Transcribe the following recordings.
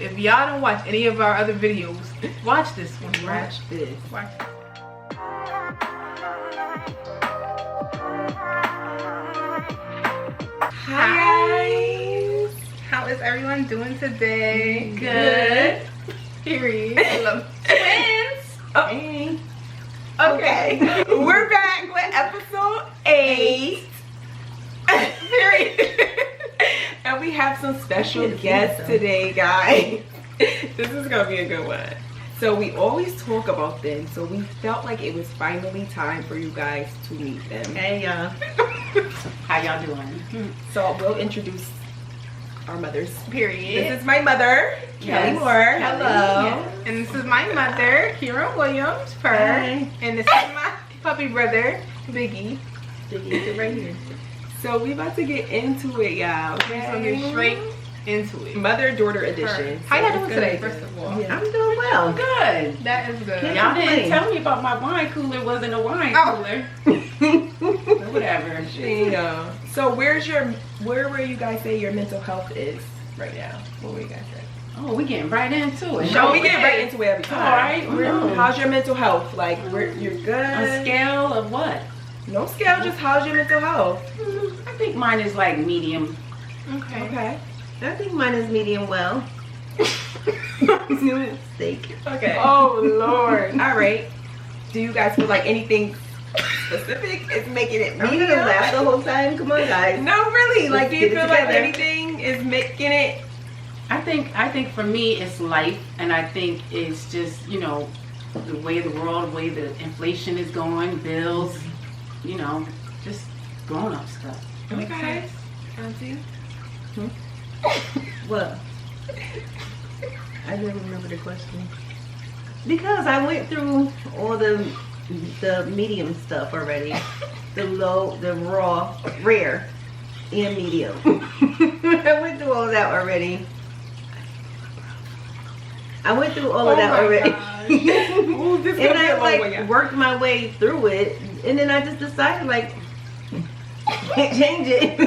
If y'all don't watch any of our other videos, watch this one. Watch this. Watch it. Hi guys. How is everyone doing today? Good. Period. I love twins. Oh. Hey. Okay. We're back with episode 8. Period. And we have some special guests today, guys. This is gonna be a good one. So we always talk about them, so we felt like it was finally time for you guys to meet them. Hey y'all. How y'all doing? So we'll introduce our mothers. Period. This is my mother, Kelly Moore. Hello. Yes. And this is my mother, Kira Williams. Hi. And this is my puppy brother, Biggie. Biggie, right here. So we about to get into it, y'all. We're gonna get straight into it. Mother-daughter edition. How y'all doing today, good. first of all? Yeah. I'm doing well. Good. That is good. Y'all didn't tell me about my wine cooler. Wasn't a wine cooler. But whatever. Yeah. So where will you guys say your mental health is right now? What will you guys say? Oh, we getting right into it. No, we get right into it every time. All right. How's your mental health? Like, you're good? A scale of what? No scale, just how's your mental health? I think mine is like medium. Okay. I think mine is medium well. Steak. Okay. Oh, Lord. All right. Do you guys feel like anything specific is making it I'm medium? gonna laugh the whole time. Come on, guys. No, really. Like, do you Get it feel like together. anything is making it? I think for me it's life, and I think it's just, you know, the way the world, the way the inflation is going, bills, you know, just grown up stuff. Okay. Auntie? What? I didn't remember the question. Because I went through all the medium stuff already. The low, the raw, rare, and medium. I went through all of that already. I went through all of that already. Ooh, this And gonna be a I long one, like yeah. worked my way through it, and then I just decided like can't change it.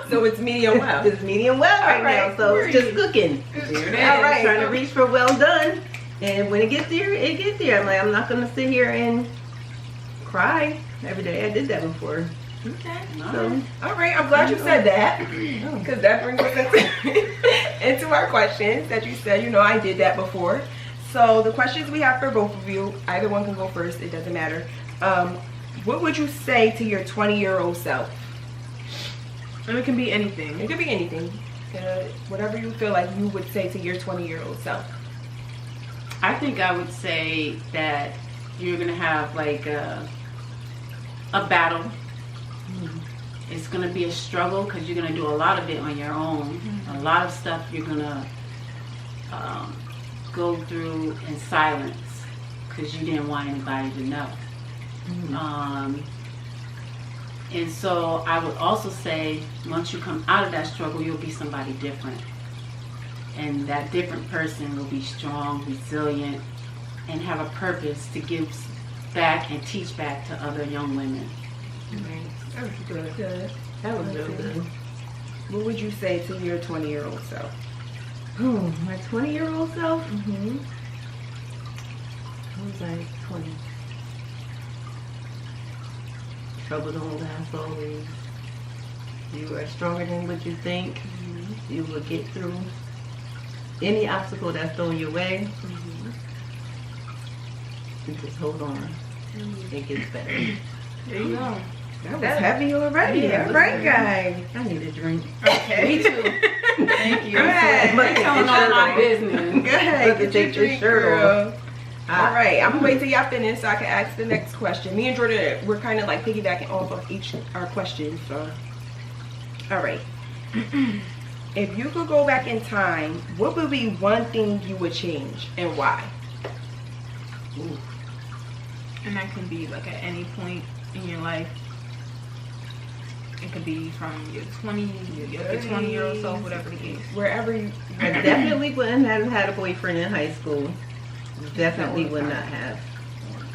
So it's medium well. It's medium well right Alright, now, so it's just cooking. There it is. All right, trying to reach for well done, and when it gets there, it gets there. I'm like, I'm not gonna sit here and cry every day. I did that before. Okay. So All right. I'm glad you said that, because that brings us into our questions that you said. You know, I did that before. So the questions we have for both of you, either one can go first. It doesn't matter. What would you say to your 20-year-old self? And it can be anything. It could be anything. Whatever you feel like you would say to your 20-year-old self. I think I would say that you're gonna have like a battle. It's gonna be a struggle because you're gonna do a lot of it on your own. A lot of stuff you're gonna go through in silence because you didn't want anybody to know. And so I would also say once you come out of that struggle, you'll be somebody different. And that different person will be strong, resilient, and have a purpose to give back and teach back to other young women. That was good. that was really good. What would you say to your 20-year-old self? Oh, my 20-year-old self. Mm-hmm. I was like 20. Trouble don't last always. You are stronger than what you think. You will get through any obstacle that's thrown your way. And just hold on. It gets better. There you go. That was heavy already. Yeah, All right, guys. I need a drink. Okay. Me too. Thank you. Go ahead. But Telling all my business. Go ahead. Look, Get take your your drink, shirt girl. off. All right. I'm gonna wait till y'all finish so I can ask the next question. Me and Jordan, we're kind of like piggybacking off of each our questions. So, all right. If you could go back in time, what would be one thing you would change and why? Ooh. And that can be like at any point in your life. It could be from your 20-year-old self, whatever the case. Wherever you. I definitely wouldn't have had a boyfriend in high school. Definitely would not have.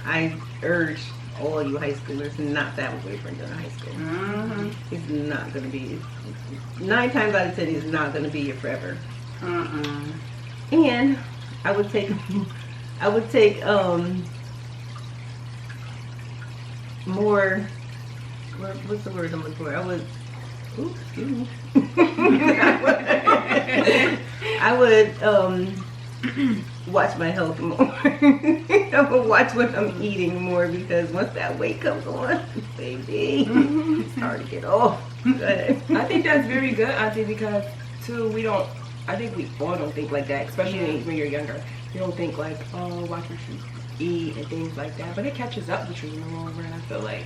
I urge all you high schoolers not to have a boyfriend in high school. He's not going to be, 9 times out of 10, he's not going to be here forever. And I would take more, what's the word I'm looking for? I would, oops, excuse me. I would watch my health more. I would watch what I'm eating more, because once that weight comes on, baby, it's hard to get off. Go ahead. I think that's very good, Auntie, because too, I think we all don't think like that, especially when you're younger. You don't think like, oh, watch what you eat and things like that, but it catches up with you in the long run. I feel like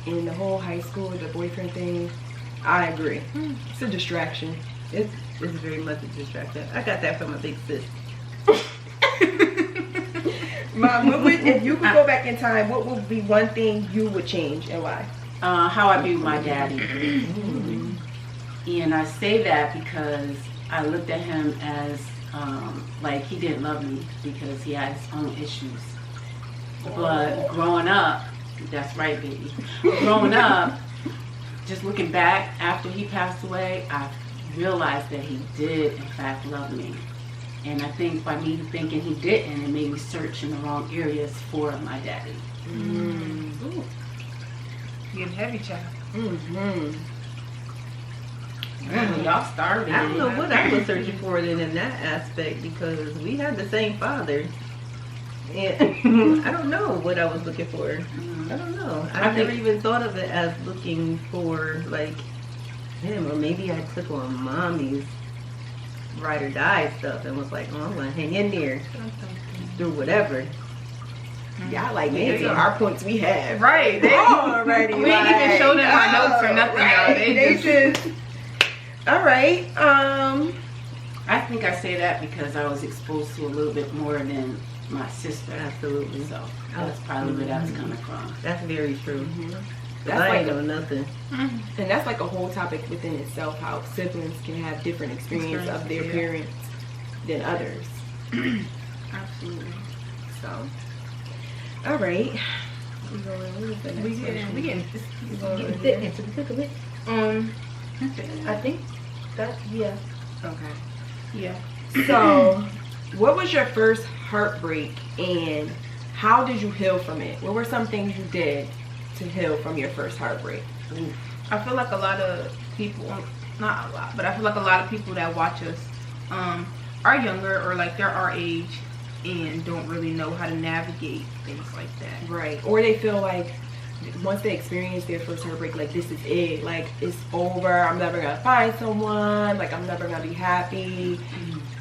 in the whole high school, the boyfriend thing, I agree. It's a distraction. It's very much a distraction. I got that from a big sis. Mom, if you could go back in time, what would be one thing you would change and why? How I be with my daddy. And I say that because I looked at him as like he didn't love me because he had his own issues. But growing up, that's right, baby. Growing up, just looking back after he passed away, I realized that he did in fact love me. And I think by me thinking he didn't, it made me search in the wrong areas for my daddy. Ooh. Getting heavy, child. Y'all starving. I don't know what I was searching for then in that aspect, because we had the same father. And I don't know what I was looking for. I don't know. I never even thought of it as looking for like him, or maybe I took on mommy's ride or die stuff and was like, oh, I'm gonna hang in there through whatever. Yeah, like maybe our points we have. Right. They already. We ain't even showed them our notes or nothing, y'all. They just. All right. I think I say that because I was exposed to a little bit more than my sister. Absolutely. So that's probably where that's coming from. That's very true. That's I like ain't know nothing. And that's like a whole topic within itself, how siblings can have different experience of their parents than others. Absolutely. So, all right. We getting Into the thick of it. I think that's Okay. yeah. So, what was your first heartbreak and how did you heal from it? What were some things you did to heal from your first heartbreak? I feel like a lot of people, not a lot, but I feel like a lot of people that watch us are younger or like they're our age and don't really know how to navigate things like that. Right. Or they feel like once they experience their first heartbreak, like this is it, like it's over, I'm never gonna find someone, like I'm never gonna be happy.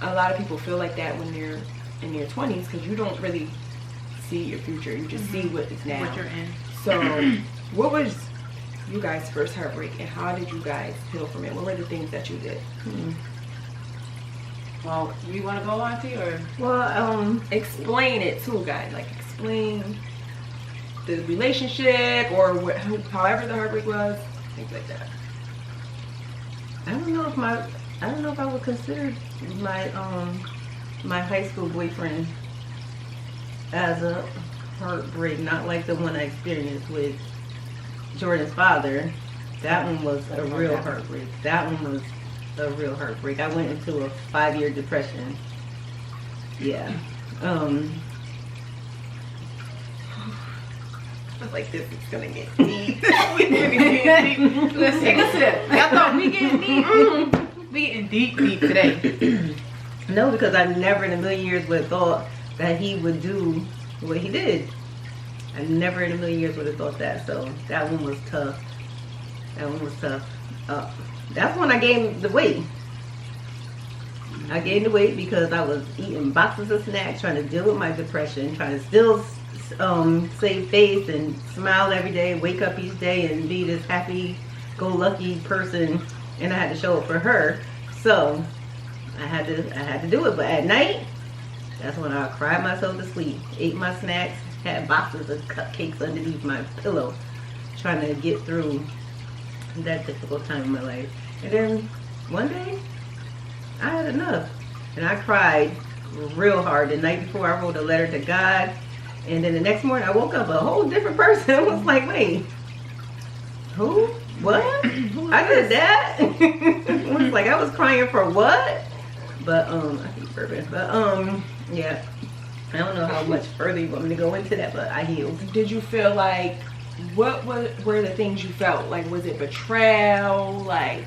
A lot of people feel like that when they're in their 20s because you don't really see your future, you just see what is now. What you're in. So what was you guys' first heartbreak and how did you guys heal from it? What were the things that you did? Well, you want to go, Auntie, or? Well, explain it too, guys. Like explain the relationship or however the heartbreak was, things like that. I don't know if I would consider my my high school boyfriend as a heartbreak, not like the one I experienced with Jordan's father. That one was a real heartbreak. That one was a real heartbreak. I went into a 5-year depression. Yeah. Like this is gonna get deep. Let's take a sip. Y'all thought we getting deep? We getting deep today. No, because I never in a million years would have thought that he would do what he did. I never in a million years would have thought that. So that one was tough. That's when I gained the weight. I gained the weight because I was eating boxes of snacks, trying to deal with my depression, trying to still save face and smile every day, wake up each day and be this happy-go-lucky person, and I had to show it for her. So I had to do it. But at night, that's when I cried myself to sleep, ate my snacks, had boxes of cupcakes underneath my pillow, trying to get through that difficult time in my life. And then one day, I had enough, and I cried real hard. The night before, I wrote a letter to God. And then the next morning, I woke up a whole different person. I was like, wait, who? What? I did that? It was like, I was crying for what? But I think bourbon. But yeah. I don't know how much further you want me to go into that, but I healed. Did you feel like, what were the things you felt? Like, was it betrayal? Like,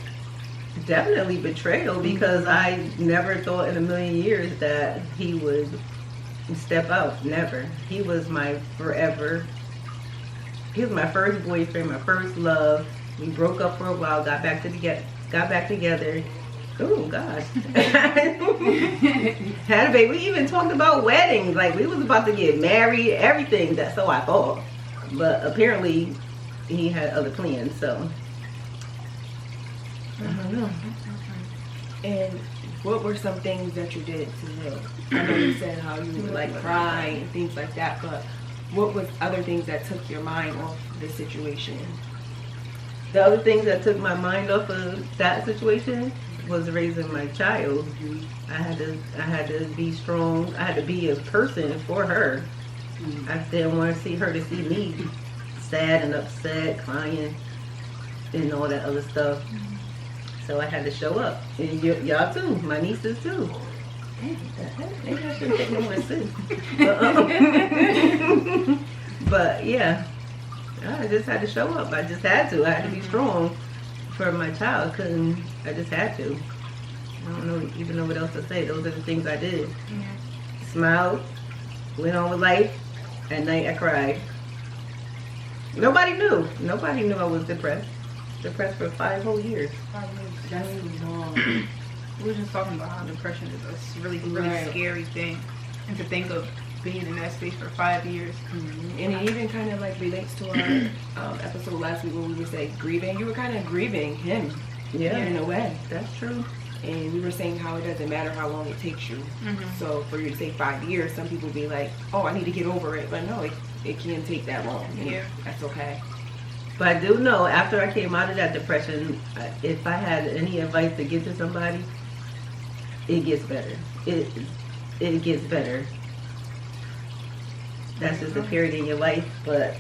Definitely betrayal, because I never thought in a million years that he would step out. Never. He was my forever. He was my first boyfriend, my first love. We broke up for a while, got back together. Oh gosh. Had a baby. We even talked about weddings. Like, we was about to get married, everything. That's so I thought. But apparently he had other plans, so I don't know. and what were some things that you did to him? I know you said how you would like cry and things like that, but what was other things that took your mind off the situation? The other things that took my mind off of that situation was raising my child. I had to be strong. I had to be a person for her. I didn't want to see her to see me sad and upset, crying, and all that other stuff. So I had to show up. And y'all too, my nieces too. Maybe I shouldn't take no more sis. But yeah, I just had to show up. I just had to. I had to be strong for my child. I just had to. I don't even know what else to say. Those are the things I did. Smiled, went on with life. At night I cried. Nobody knew. Nobody knew I was depressed. Depressed for 5 whole years. That's long. We were just talking about how depression is a really Right. scary thing, and to think of being in that space for 5 years. And it even kind of like relates to our episode last week when we were saying grieving. You were kind of grieving him in a way. That's true. And we were saying how it doesn't matter how long it takes you. So for you to say 5 years, some people be like, oh, I need to get over it. But no, it can take that long. Yeah. That's okay. But I do know after I came out of that depression, if I had any advice to give to somebody, it gets better. It gets better. That's just a period in your life, but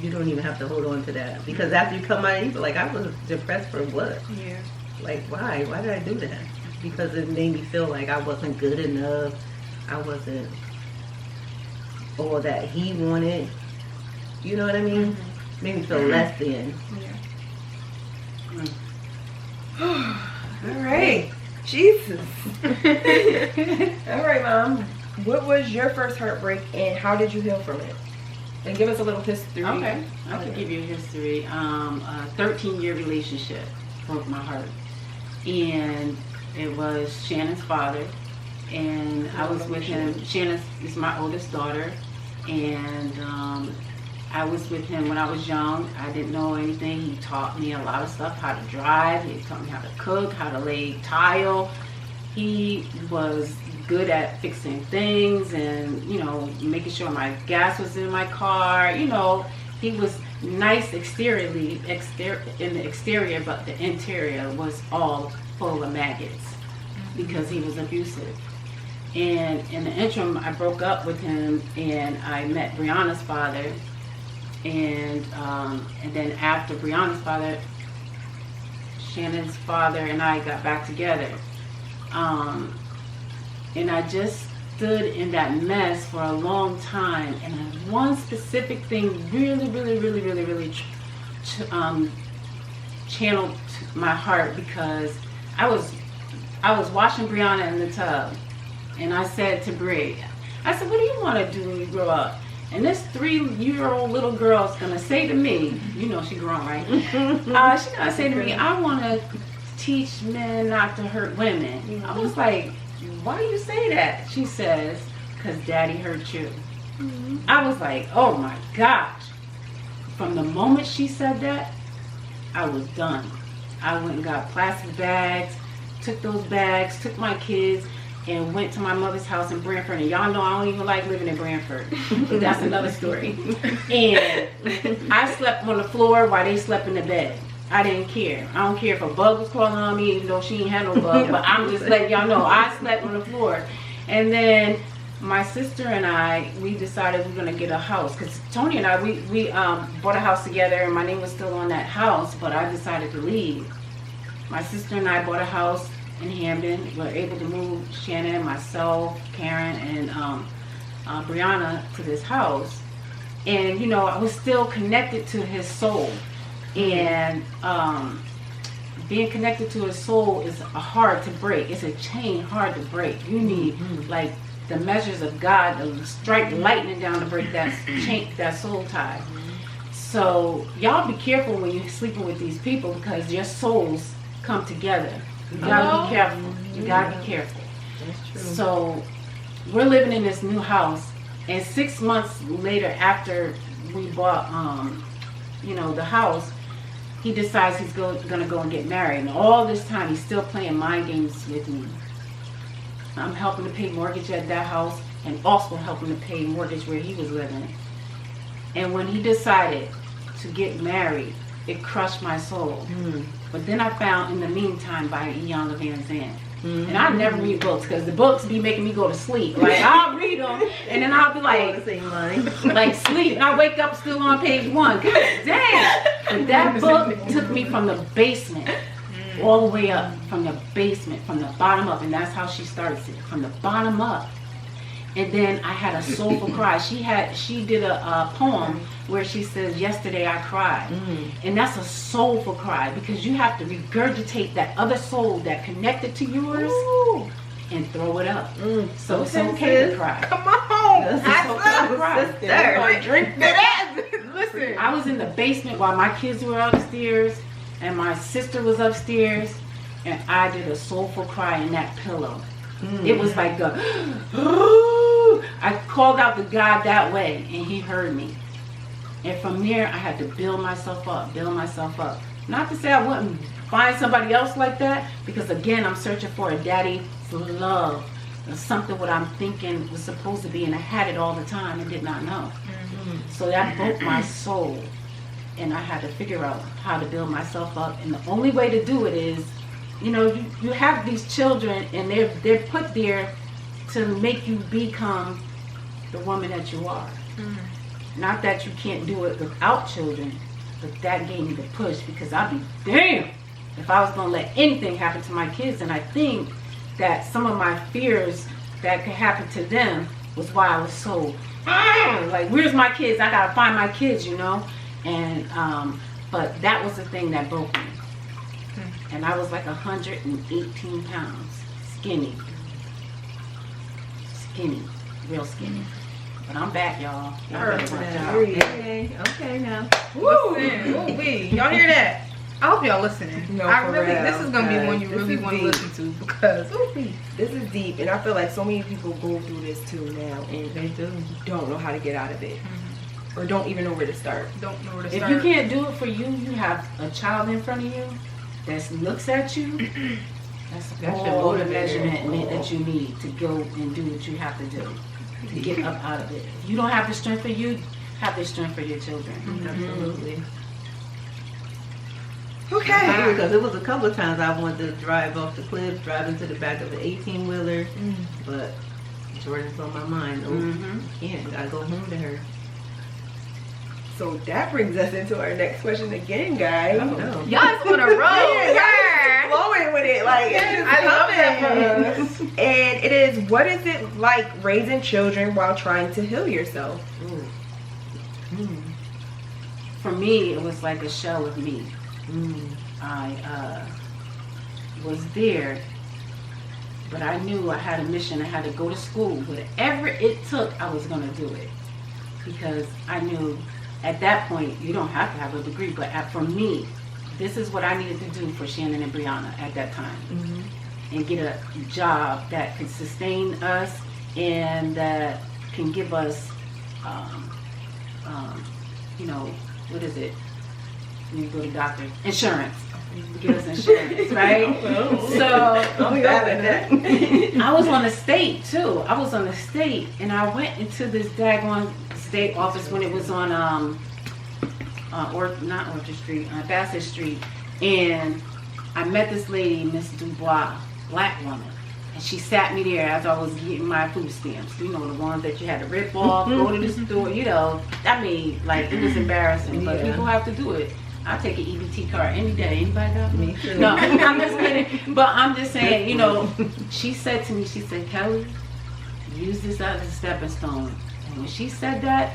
you don't even have to hold on to that. Because after you come out, you feel like, I was depressed for what? Yeah. Like, why? Why did I do that? Because it made me feel like I wasn't good enough. I wasn't all that he wanted. You know what I mean? Made me feel less than. All right. Jesus. All right, Mom. What was your first heartbreak and how did you heal from it? And give us a little history. Okay, I can give you a history. A 13-year relationship broke my heart. And it was Shannon's father. And I was with him. Shannon is my oldest daughter. And I was with him when I was young. I didn't know anything. He taught me a lot of stuff, how to drive. He taught me how to cook, how to lay tile. He was good at fixing things and, you know, making sure my gas was in my car. You know, he was nice exteriorly, in the exterior, but the interior was all full of maggots because he was abusive. And in the interim, I broke up with him and I met Brianna's father. And then after Brianna's father, Shannon's father and I got back together. And I just stood in that mess for a long time. And one specific thing really channeled my heart, because I was washing Brianna in the tub. And I said to Bri, I said, what do you want to do when you grow up? And this 3-year-old little girl is going to say to me, you know she grown, right? She's going to say to me, I want to teach men not to hurt women. I was like, why do you say that? She says, because daddy hurt you. I was like, oh my gosh. From the moment she said that, I was done. I went and got plastic bags, took those bags, took my kids, and went to my mother's house in Brantford. And y'all know I don't even like living in Brantford. That's another story. And I slept on the floor while they slept in the bed. I didn't care. I don't care if a bug was crawling on me, even though she ain't had no bug. But I'm just letting y'all know I slept on the floor. And then my sister and I, we decided we were going to get a house. Because Tony and I, we bought a house together, and my name was still on that house. But I decided to leave. My sister and I bought a house in Hamden. We're able to move Shannon, myself, Karen, and Brianna to this house. And, you know, I was still connected to his soul. And being connected to his soul is hard to break. It's a chain hard to break. You need, like, the measures of God to strike lightning down to break that chain, that soul tie. So y'all be careful when you're sleeping with these people, because your souls come together. You gotta be careful. You gotta be careful. That's true. So we're living in this new house, and 6 months later, after we bought, you know, the house, he decides he's gonna go and get married. And all this time, he's still playing mind games with me. I'm helping to pay mortgage at that house, and also helping to pay mortgage where he was living. And when he decided to get married, it crushed my soul. But then I found In the Meantime by Iyanla Vanzant. And I never read books, because the books be making me go to sleep. Like, I'll read them, and then I'll be like, like sleep, and I wake up still on page 1. God damn! But that book took me from the basement all the way up, from the basement, from the bottom up, and that's how she starts it, from the bottom up. And then I had a soulful cry. She did a poem where she says, "Yesterday I cried." And that's a soulful cry, because you have to regurgitate that other soul that connected to yours and throw it up. So it's okay to cry. Come on. It's okay to cry. Drink that. Listen. I was in the basement while my kids were upstairs and my sister was upstairs, and I did a soulful cry in that pillow. It was like I called out to God that way, and he heard me. And from there, I had to build myself up. Not to say I wouldn't find somebody else like that, because again, I'm searching for a daddy's love. Something what I'm thinking was supposed to be, and I had it all the time and did not know. So that broke my soul, and I had to figure out how to build myself up. And the only way to do it is, you know, you have these children, and they're put there to make you become the woman that you are. Not that you can't do it without children, but that gave me the push, because I'd be damn if I was going to let anything happen to my kids. And I think that some of my fears that could happen to them was why I was so like, where's my kids? I gotta find my kids, you know. And but that was the thing that broke me. And I was like 118 pounds, skinny, real skinny. But I'm back, y'all. Okay, now. Woo! Y'all hear that? I hope y'all listening. No, I for really, real, this is gonna be one you this really is want to deep. listen to, because This is deep, and I feel like so many people go through this too now, and They do. don't know how to get out of it, or don't even know where to start. don't know where to If start. you can't do it for you, you have a child in front of you that looks at you. That's your all the motivator. measurement that you need to go and do what you have to do to get up out of it. If you don't have the strength for you, have the strength for your children. Absolutely. Okay. Because it was a couple of times I wanted to drive off the cliff, drive into the back of the 18-wheeler, but Jordan's on my mind. Can't. Gotta go home to her. So that brings us into our next question again, guys. No. Y'all is on a roll. Yeah, flowing with it, like it's just I love coming. it. And it is, what is it like raising children while trying to heal yourself? For me, it was like a shell of me. I was there, but I knew I had a mission. I had to go to school. Whatever it took, I was going to do it. Because I knew at that point, you don't have to have a degree, but for me, this is what I needed to do for Shannon and Brianna at that time. And get a job that can sustain us and that can give us, you know, what is it? When you go to doctor, insurance. Give us insurance, right? So I'm bad at that. I was on the state too. And I went into this daggone state office when it was on not Orchard Street, Bassett Street, and I met this lady, Miss Dubois, black woman, and she sat me there as I was getting my food stamps. You know, the ones that you had to rip off, go to the store. You know, I mean, like, it was embarrassing, but people have to do it. I'll take an EBT card any day. Anybody got me? Me too. No, I'm just kidding. But I'm just saying, you know, she said to me, she said, Kelly, use this as a stepping stone. And when she said that,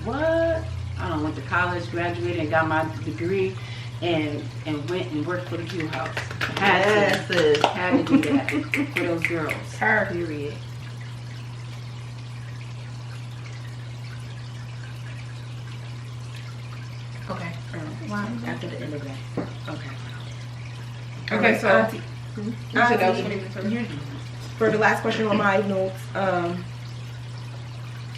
what? I don't went to college, graduated, and got my degree, and went and worked for the Q House. Had to do that for those girls. Period. Okay. After the end of that. Okay. Okay, so Auntie, you said that was Auntie, for the last question on my notes,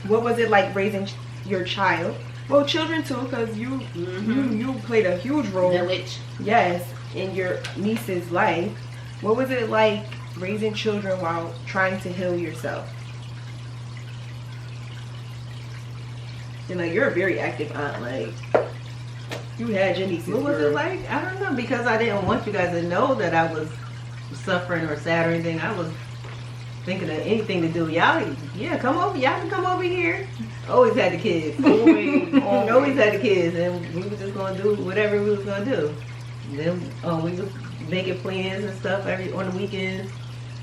what was it like raising your child? Well, children too, because you played a huge role. Village. Yes, in your niece's life. What was it like raising children while trying to heal yourself? And like, you're a very active aunt. Like, you had your nieces. What was it like? I don't know, because I didn't want you guys to know that I was suffering or sad or anything. I was thinking of anything to do. Y'all, yeah, come over. Y'all can come over here. Always had the kids. Always had the kids, and we were just gonna do whatever we was gonna do. And then we was making plans and stuff on the weekends.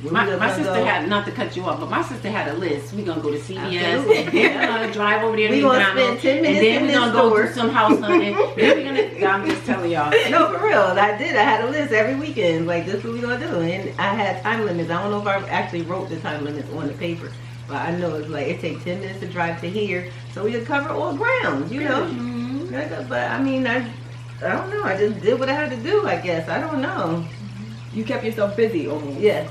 My sister had, not to cut you off, but my sister had a list. We're gonna go to CVS, Absolutely. we're gonna drive over there to We gonna McDonald's, spend 10 minutes and then in we're this gonna go store. do some house hunting. Then we're gonna, I'm just telling y'all. No, for real. I did. I had a list every weekend. Like, this is what we gonna do. And I had time limits. I don't know if I actually wrote the time limits on the paper. But I know it's like, it takes 10 minutes to drive to here. So we could cover all ground, you know. Mm-hmm. But I mean, I don't know. I just did what I had to do, I guess. I don't know. You kept yourself busy almost. Yeah.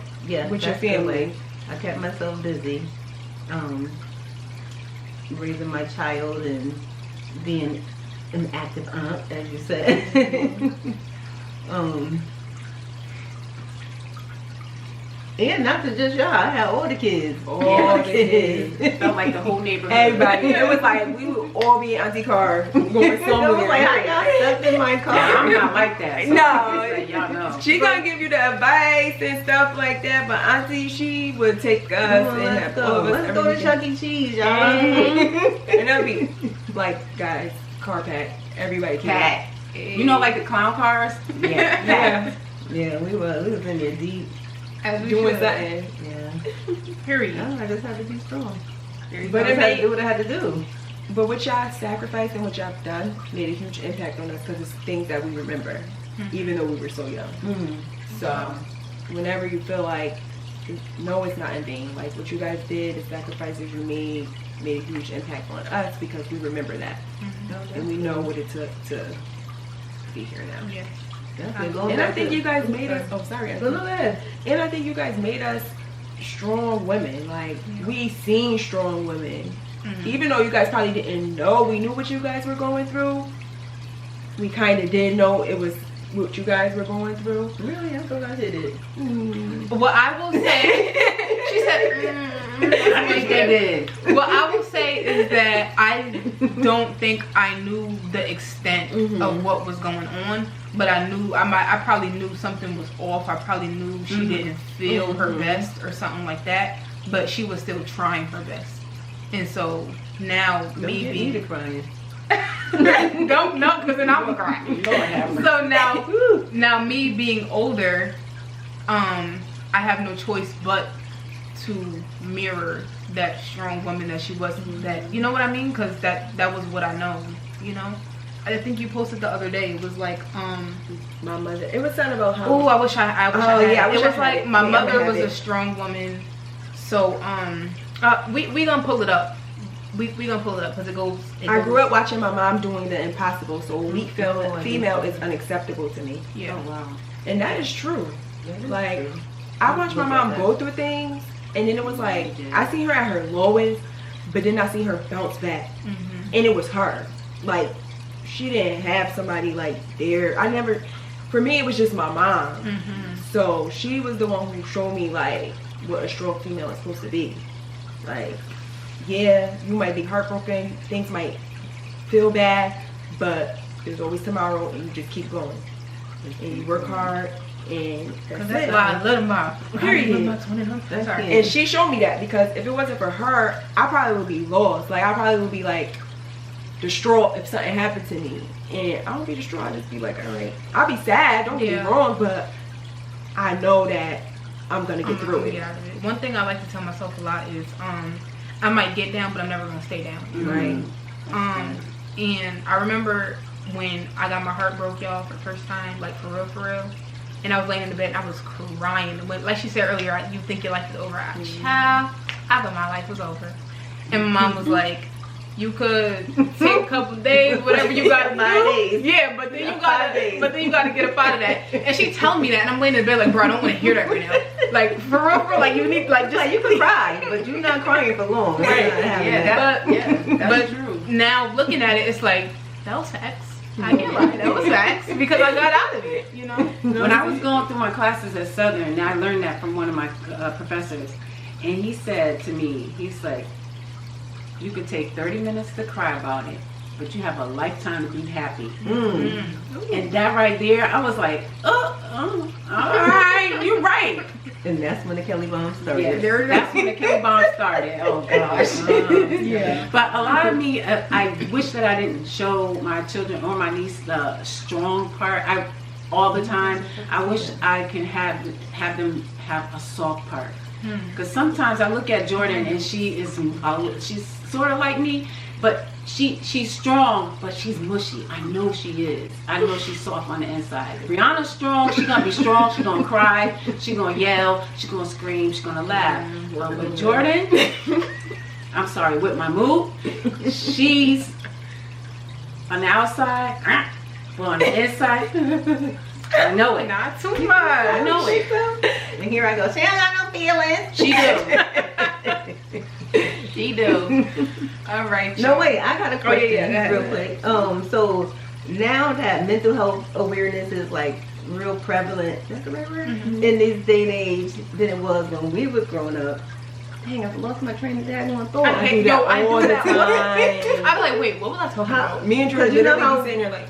With your that's the family. way. I kept myself busy. Raising my child and being an active aunt, as you said. And not to just y'all, I had all the kids. All the kids. Felt like the whole neighborhood. Everybody. It was like we would all be in Auntie car going I somewhere. was like, how y'all stepped in my car? Yeah, I'm not like that. So No. like, y'all know. She gonna give you the advice and stuff like that, but Auntie, she would take us and have all of us. Let's go to everything. Chuck E. Cheese, y'all. And that'd be like, guys, car pack. Everybody Cat. You know, like the clown cars? Yeah. Yeah, we was in there deep. as we Doing should. something. Yeah. Period. I just had to be strong. But I it had to made, do what I had to do. but what y'all sacrificed and what y'all done made a huge impact on us because it's things that we remember, even though we were so young. So whenever you feel like, no, it's not in vain. Like what you guys did, the sacrifices you made a huge impact on us because we remember that. And we know what it took to be here now. Yeah. And I think you guys made us, oh sorry, Go ahead. and I think you guys made us strong women. Like we seen strong women. Even though you guys probably didn't know, we knew what you guys were going through. We kind of did know it was what you guys were going through. Really? I thought I did it. What I will say, she said, I think they did. what I will say is that I don't think I knew the extent of what was going on, but I knew I probably knew something was off. I probably knew she didn't feel her best or something like that, but she was still trying her best. And so now Don't me get being me to crying. don't know, because then I'm gonna cry. Lord have mercy. So now me being older, I have no choice but to mirror that strong woman that she was. That, you know what I mean? Because that was what I know. You know, I think you posted the other day. It was like, My mother. It was something about how. oh, I wish I had I it. wish It I was had like it. my Yeah, mother I have was a it. strong woman. So we gonna pull it up. We gonna pull it up because it goes. I grew up watching my mom doing the impossible, so a weak female is unacceptable to me. Yeah. Oh, wow. And that is true. That is Like, true. I watched my Look mom at go that. through things, and then it was like, She did. I seen her at her lowest, but then I seen her bounce back. And it was her. Like, she didn't have somebody like there. For me, it was just my mom. So she was the one who showed me like what a strong female is supposed to be. Like, yeah, you might be heartbroken, things might feel bad, but there's always tomorrow, and you just keep going. And you work hard, and That's that's it. why I let him out. Period. That's Sorry. it. And she showed me that, because if it wasn't for her, I probably would be lost. Like, I probably would be like distraught if something happened to me. And I don't be distraught. I just be like, all right. I'll be sad. Don't get me Yeah. wrong, but I know that I'm gonna get through it. Get out of it. One thing I like to tell myself a lot is, I might get down, but I'm never gonna stay down. Right. And I remember when I got my heart broke, y'all, for the first time, like for real. And I was laying in the bed and I was crying. When, like she said earlier, you think your life is over. Child, I thought my life was over. And my mom was like, you could take a couple of days, whatever you gotta do. 5 days. Yeah, but then you gotta 5 days. get up out of that. And she telling me that, and I'm laying in bed like, bro, I don't want to hear that right now. Like for real, like you need like just Like, you can cry, but you're not crying for long. Right. You're not having Yeah, that. that's but true. now looking at it, it's like that was facts. I can't lie, that was facts because I got out of it. You know. When I was going through my classes at Southern, I learned that from one of my professors, and he said to me, he's like, you could take 30 minutes to cry about it, but you have a lifetime to be happy. And that right there, I was like, all right, you're right. And that's when the Kelly Bomb started. Yeah, that's when the Kelly Bomb started. Oh gosh. Yeah. But a lot of me, I wish that I didn't show my children or my niece the strong part. All the time. I wish I can have them have a soft part. Because sometimes I look at Jordan and she's sort of like me, but she's strong, but she's mushy. I know she is. I know she's soft on the inside. Brianna's strong. She's gonna be strong. She's gonna cry. She's gonna yell. She's gonna scream. She's gonna laugh. But with Jordan, I'm sorry, with my mood, she's on the outside, but on the inside, I know it. Not too much. I know it. And here I go, she don't got no feelings. She do. She do. All right. No, wait, I got a question yeah, real quick. So now that mental health awareness is like real prevalent, that's the right word, in this day and age than it was when we was growing up. Dang, I've lost my train of daggone thought. I do that all the time. I'm like, wait, what was I talking about? Me and Drew Because you know literally how be sitting there like,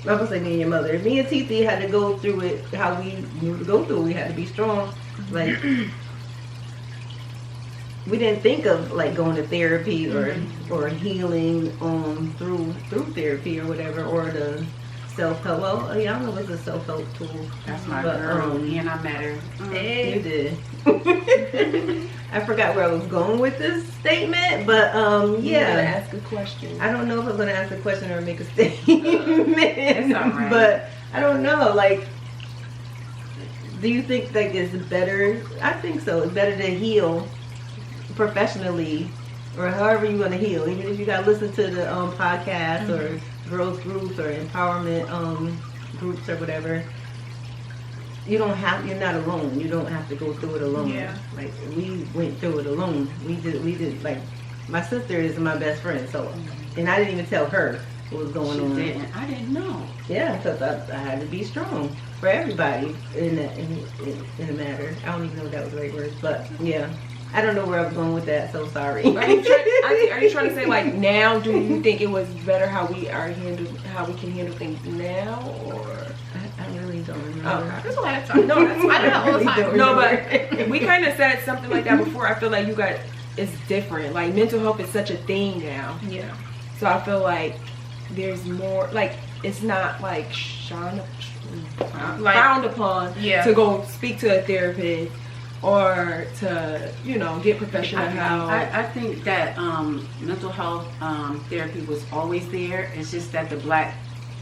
I'm gonna say me and your mother. Me and Titi had to go through it how we knew to go through it. We had to be strong. Like we didn't think of like going to therapy or healing through therapy or whatever, or the self-help. Well, I don't know if it's a self-help tool. That's my But, girl. And I met her. You did. I forgot where I was going with this statement, but you're gonna yeah. ask a question. I don't know if I'm gonna ask a question or make a statement. It's all right. But I don't know. Like, do you think like it's better? I think so. It's better to heal professionally, or however you want to heal. Even if you gotta listen to the podcast or girls groups or empowerment groups or whatever. You're not alone. You don't have to go through it alone. Yeah. Like we went through it alone. We did like my sister is my best friend, so and I didn't even tell her what was going on. I didn't know. Yeah, because I had to be strong for everybody in the matter. I don't even know if that was the right word, but yeah. I don't know where I was going with that, so sorry. Are you trying to say like now? Do you think it was better how we can handle things now, or? I really don't remember. Oh, There's a lot of time. no, that's fine. I do that all the time. No, but we kind of said something like that before. I feel like it's different. Like mental health is such a thing now. Yeah. So I feel like there's more. Like it's not like frowned upon Yeah. to go speak to a therapist or to get professional help. I think that mental health therapy was always there. It's just that the Black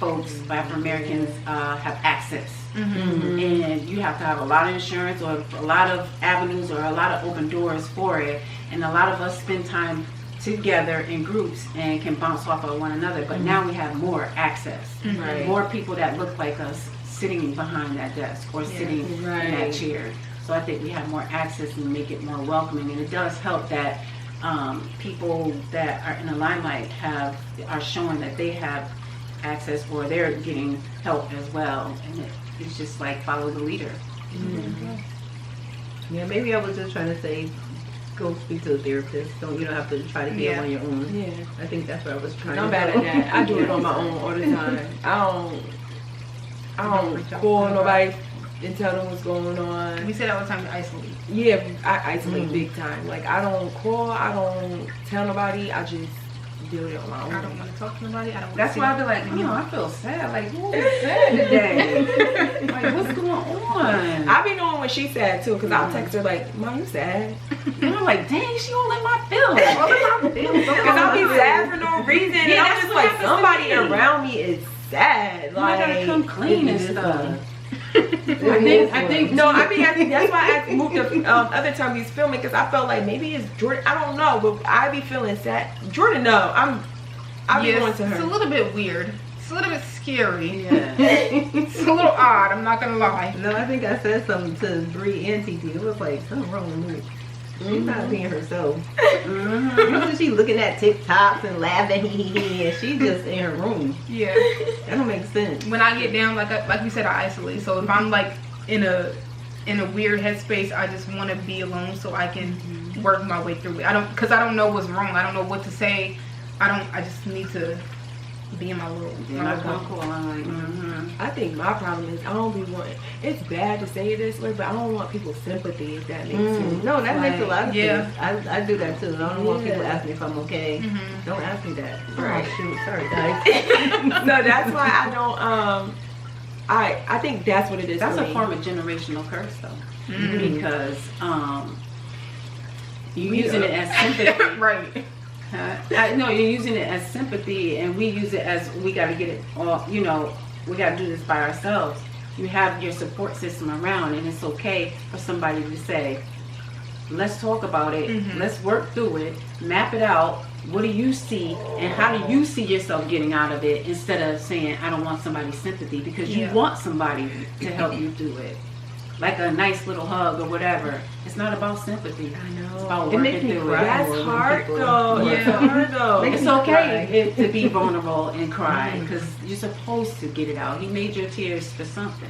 Americans have access. And you have to have a lot of insurance or a lot of avenues or a lot of open doors for it. And a lot of us spend time together in groups and can bounce off of one another. But now we have more access. Right. More people that look like us sitting behind that desk or sitting in that chair. So I think we have more access and make it more welcoming. And it does help that people that are in the limelight are showing that they have access or they're getting help as well. And it's just like follow the leader. Yeah, maybe I was just trying to say, go speak to a therapist. You don't have to try to heal on your own. Yeah. I think that's what I was trying I'm to bad do. at that. I do it on my own all the time. I don't call nobody and tell them what's going on. We say that all the time to isolate. Yeah, I isolate big time. Like I don't call, I don't tell nobody. I just deal with it on my own. I don't want to talk to nobody. I don't. That's why I be like, I feel sad. Like, who is sad today? Like, what's going on? I be knowing when she's sad too, because I'll text her like, Mom, you sad? And I'm like, dang, she all in my feelings. Because I'll be sad for no reason. Yeah, And I'm that's just what like, happens to somebody me. around me is sad. I gotta Like, come clean and stuff. I think no, I mean, that's why I moved the other time he was filming, because I felt like maybe it's Jordan. I don't know, but I be feeling sad. Jordan, no, I'll be going to her. It's a little bit weird. It's a little bit scary. Yeah. It's a little odd. I'm not gonna lie. No, I think I said something to Bree and TT. It was like, something wrong with me. She's not being herself. Usually she looking at TikToks and laughing, and she just in her room. Yeah. That don't make sense. When I get down, like you said, I isolate. So if I'm like in a weird headspace, I just want to be alone so I can work my way through it. Because I don't know what's wrong. I don't know what to say. I just need to be in my little. I think my problem is I don't be wanting. It's bad to say it this way, but I don't want people's sympathy. If that makes sense. No, that makes a lot of Yeah. sense. I do that too. I don't want people to ask me if I'm okay. Don't ask me that. Right. Oh, shoot. Sorry, guys. So that's why I don't. I think that's what it is. That's for a me. form of generational curse, though, because you're using it as sympathy. Right. No, you're using it as sympathy, and we use it as we got to get it all. You know, we got to do this by ourselves. You have your support system around, and it's okay for somebody to say, "Let's talk about it. Let's work through it. Map it out. What do you see, and how do you see yourself getting out of it?" Instead of saying, "I don't want somebody's sympathy," because you want somebody to help you through it. Like a nice little hug or whatever. It's not about sympathy. I know. It's about It working makes me through cry. it. That's hard though. Yeah. It's hard though. It's okay to be vulnerable and cry, because you're supposed to get it out. He made your tears for something.